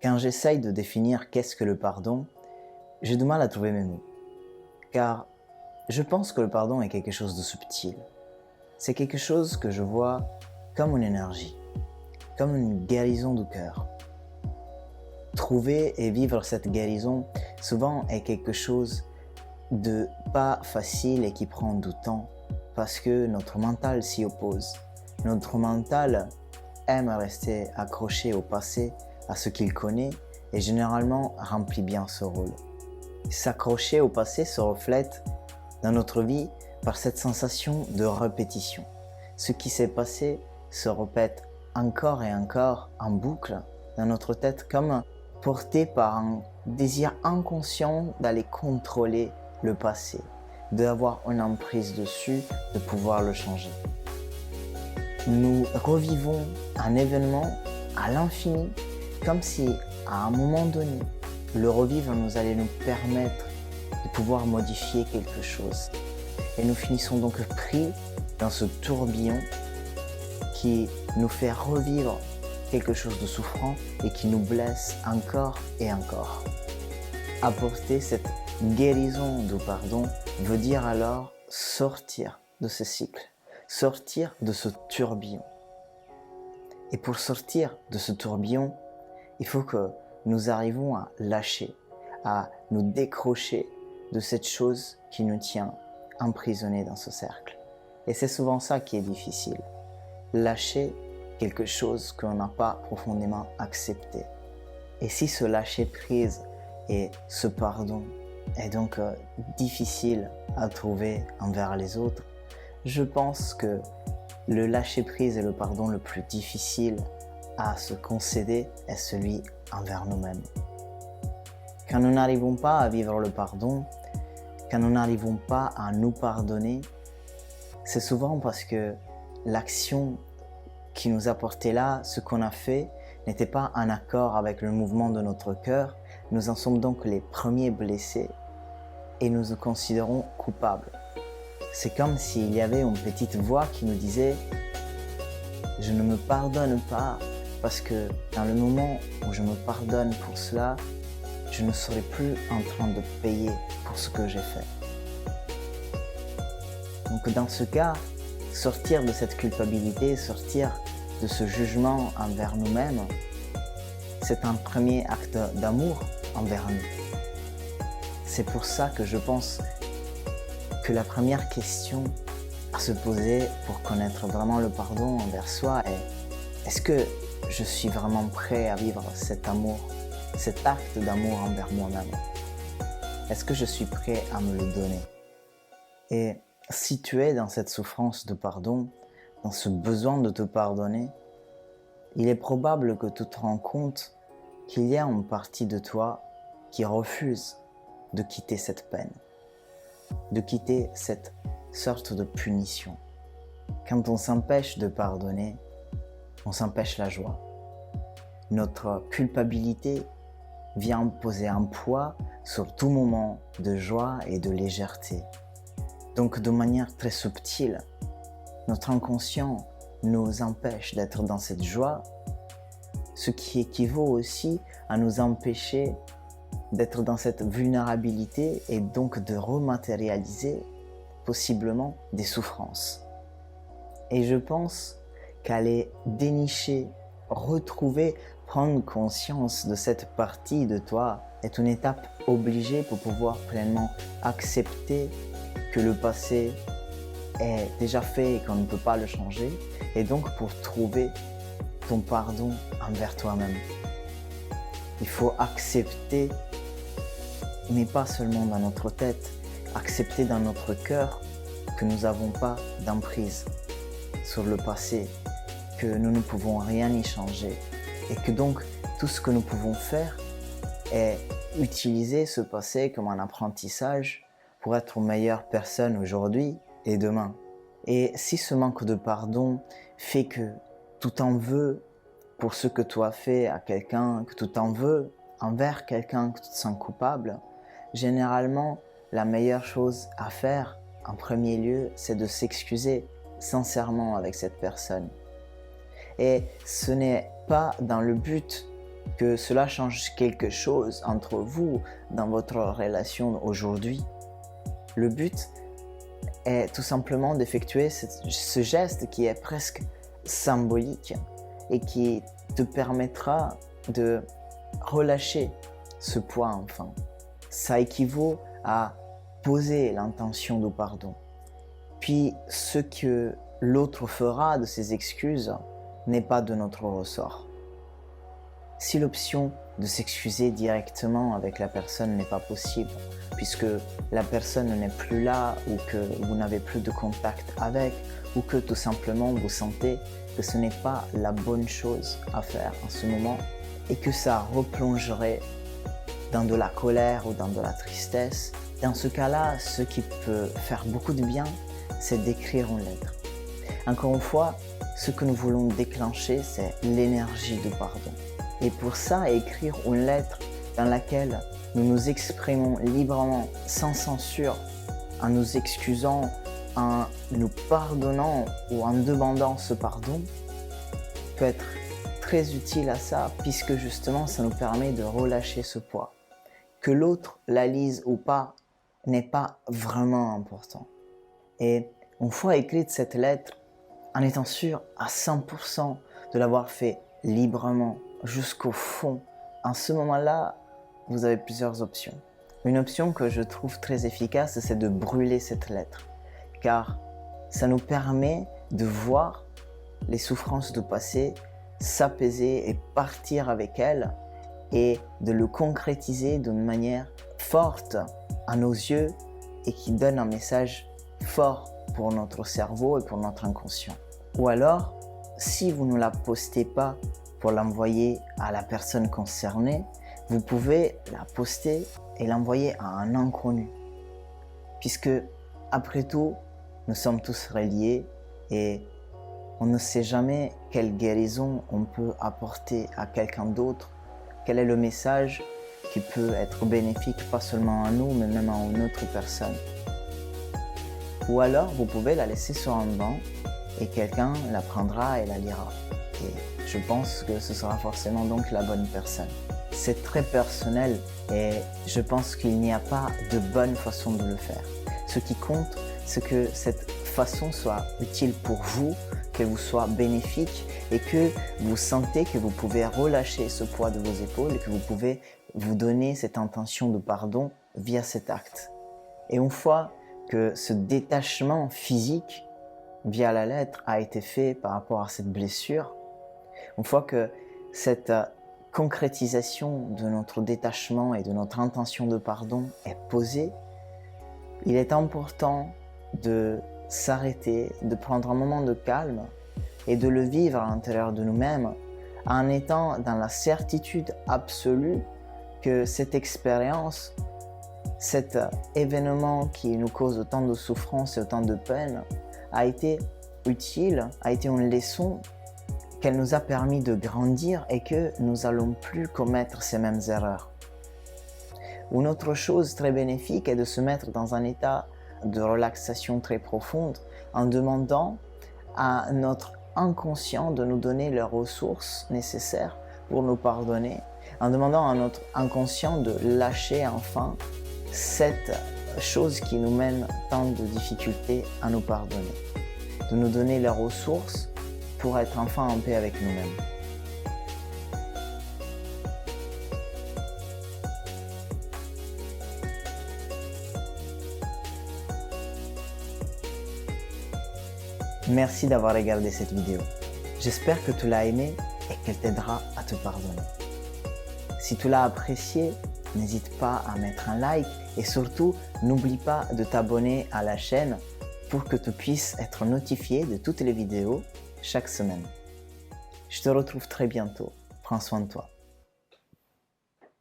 Quand j'essaye de définir qu'est-ce que le pardon, j'ai du mal à trouver mes mots. Car je pense que le pardon est quelque chose de subtil. C'est quelque chose que je vois comme une énergie, comme une guérison du cœur. Trouver et vivre cette guérison, souvent, est quelque chose de pas facile et qui prend du temps parce que notre mental s'y oppose. Notre mental aime rester accroché au passé, à ce qu'il connaît et généralement remplit bien ce rôle. S'accrocher au passé se reflète dans notre vie par cette sensation de répétition. Ce qui s'est passé se répète encore et encore en boucle dans notre tête comme porté par un désir inconscient d'aller contrôler le passé, d'avoir une emprise dessus, de pouvoir le changer. Nous revivons un événement à l'infini, comme si à un moment donné, le revivre nous allait nous permettre de pouvoir modifier quelque chose. Et nous finissons donc pris dans ce tourbillon qui nous fait revivre quelque chose de souffrant et qui nous blesse encore et encore. Apporter cette guérison du pardon veut dire alors sortir de ce cycle, sortir de ce tourbillon. Et pour sortir de ce tourbillon, il faut que nous arrivons à lâcher, à nous décrocher de cette chose qui nous tient emprisonnés dans ce cercle. Et c'est souvent ça qui est difficile. Lâcher quelque chose qu'on n'a pas profondément accepté. Et si ce lâcher prise et ce pardon est donc difficile à trouver envers les autres, je pense que le lâcher prise et le pardon le plus difficile à se concéder est celui envers nous-mêmes. Quand nous n'arrivons pas à vivre le pardon, quand nous n'arrivons pas à nous pardonner, c'est souvent parce que l'action qui nous a porté là, ce qu'on a fait, n'était pas en accord avec le mouvement de notre cœur. Nous en sommes donc les premiers blessés et nous nous considérons coupables. C'est comme s'il y avait une petite voix qui nous disait « Je ne me pardonne pas parce que dans le moment où je me pardonne pour cela, je ne serai plus en train de payer pour ce que j'ai fait. » Donc dans ce cas, sortir de cette culpabilité, sortir de ce jugement envers nous-mêmes, c'est un premier acte d'amour envers nous. C'est pour ça que je pense que la première question à se poser pour connaître vraiment le pardon envers soi est: est-ce que je suis vraiment prêt à vivre cet amour, cet acte d'amour envers moi-même? Est-ce que je suis prêt à me le donner? Et si tu es dans cette souffrance de pardon, dans ce besoin de te pardonner, il est probable que tu te rends compte qu'il y a une partie de toi qui refuse de quitter cette peine, de quitter cette sorte de punition. Quand on s'empêche de pardonner, on s'empêche la joie. Notre culpabilité vient poser un poids sur tout moment de joie et de légèreté. Donc de manière très subtile, notre inconscient nous empêche d'être dans cette joie, ce qui équivaut aussi à nous empêcher d'être dans cette vulnérabilité et donc de rematérialiser possiblement des souffrances. Et je pense qu'aller dénicher, retrouver, prendre conscience de cette partie de toi est une étape obligée pour pouvoir pleinement accepter que le passé est déjà fait et qu'on ne peut pas le changer, et donc pour trouver ton pardon envers toi-même. Il faut accepter, mais pas seulement dans notre tête, accepter dans notre cœur que nous n'avons pas d'emprise sur le passé, que nous ne pouvons rien y changer, et que donc tout ce que nous pouvons faire est utiliser ce passé comme un apprentissage pour être une meilleure personne aujourd'hui et demain. Et si ce manque de pardon fait que tu t'en veux pour ce que tu as fait à quelqu'un, que tu t'en veux envers quelqu'un, que tu te sens coupable, généralement, la meilleure chose à faire, en premier lieu, c'est de s'excuser sincèrement avec cette personne. Et ce n'est pas dans le but que cela change quelque chose entre vous dans votre relation aujourd'hui. Le but est tout simplement d'effectuer ce geste qui est presque symbolique et qui te permettra de relâcher ce poids enfin. Ça équivaut à poser l'intention de pardon. Puis ce que l'autre fera de ses excuses n'est pas de notre ressort. Si l'option de s'excuser directement avec la personne n'est pas possible, puisque la personne n'est plus là ou que vous n'avez plus de contact avec, ou que tout simplement vous sentez que ce n'est pas la bonne chose à faire en ce moment et que ça replongerait dans de la colère ou dans de la tristesse, dans ce cas-là, ce qui peut faire beaucoup de bien, c'est d'écrire une lettre. Encore une fois, ce que nous voulons déclencher, c'est l'énergie de pardon. Et pour ça, écrire une lettre dans laquelle nous nous exprimons librement, sans censure, en nous excusant, en nous pardonnant ou en demandant ce pardon, peut être très utile à ça, puisque justement, ça nous permet de relâcher ce poids. Que l'autre la lise ou pas n'est pas vraiment important. Et une fois écrite cette lettre, en étant sûr à 100% de l'avoir fait librement, jusqu'au fond, en ce moment-là, vous avez plusieurs options. Une option que je trouve très efficace, c'est de brûler cette lettre, car ça nous permet de voir les souffrances du passé s'apaiser et partir avec elles, et de le concrétiser d'une manière forte à nos yeux et qui donne un message fort pour notre cerveau et pour notre inconscient. Ou alors, si vous ne la postez pas pour l'envoyer à la personne concernée, vous pouvez la poster et l'envoyer à un inconnu. Puisque, après tout, nous sommes tous reliés et on ne sait jamais quelle guérison on peut apporter à quelqu'un d'autre, quel est le message qui peut être bénéfique pas seulement à nous, mais même à une autre personne. Ou alors, vous pouvez la laisser sur un banc et quelqu'un la prendra et la lira. Et je pense que ce sera forcément donc la bonne personne. C'est très personnel et je pense qu'il n'y a pas de bonne façon de le faire. Ce qui compte, c'est que cette façon soit utile pour vous, qu'elle vous soit bénéfique et que vous sentez que vous pouvez relâcher ce poids de vos épaules et que vous pouvez vous donner cette intention de pardon via cet acte. Et une fois que ce détachement physique via la lettre a été fait par rapport à cette blessure, une fois que cette concrétisation de notre détachement et de notre intention de pardon est posée, il est important de s'arrêter, de prendre un moment de calme et de le vivre à l'intérieur de nous-mêmes en étant dans la certitude absolue que cette expérience, cet événement qui nous cause autant de souffrance et autant de peine a été utile, a été une leçon qu'elle nous a permis de grandir et que nous n'allons plus commettre ces mêmes erreurs. Une autre chose très bénéfique est de se mettre dans un état de relaxation très profonde en demandant à notre inconscient de nous donner les ressources nécessaires pour nous pardonner, en demandant à notre inconscient de lâcher enfin cette chose qui nous mène tant de difficultés à nous pardonner, de nous donner les ressources pour être enfin en paix avec nous-mêmes. Merci d'avoir regardé cette vidéo. J'espère que tu l'as aimée et qu'elle t'aidera à te pardonner. Si tu l'as apprécié, n'hésite pas à mettre un like et surtout, n'oublie pas de t'abonner à la chaîne pour que tu puisses être notifié de toutes les vidéos chaque semaine. Je te retrouve très bientôt. Prends soin de toi.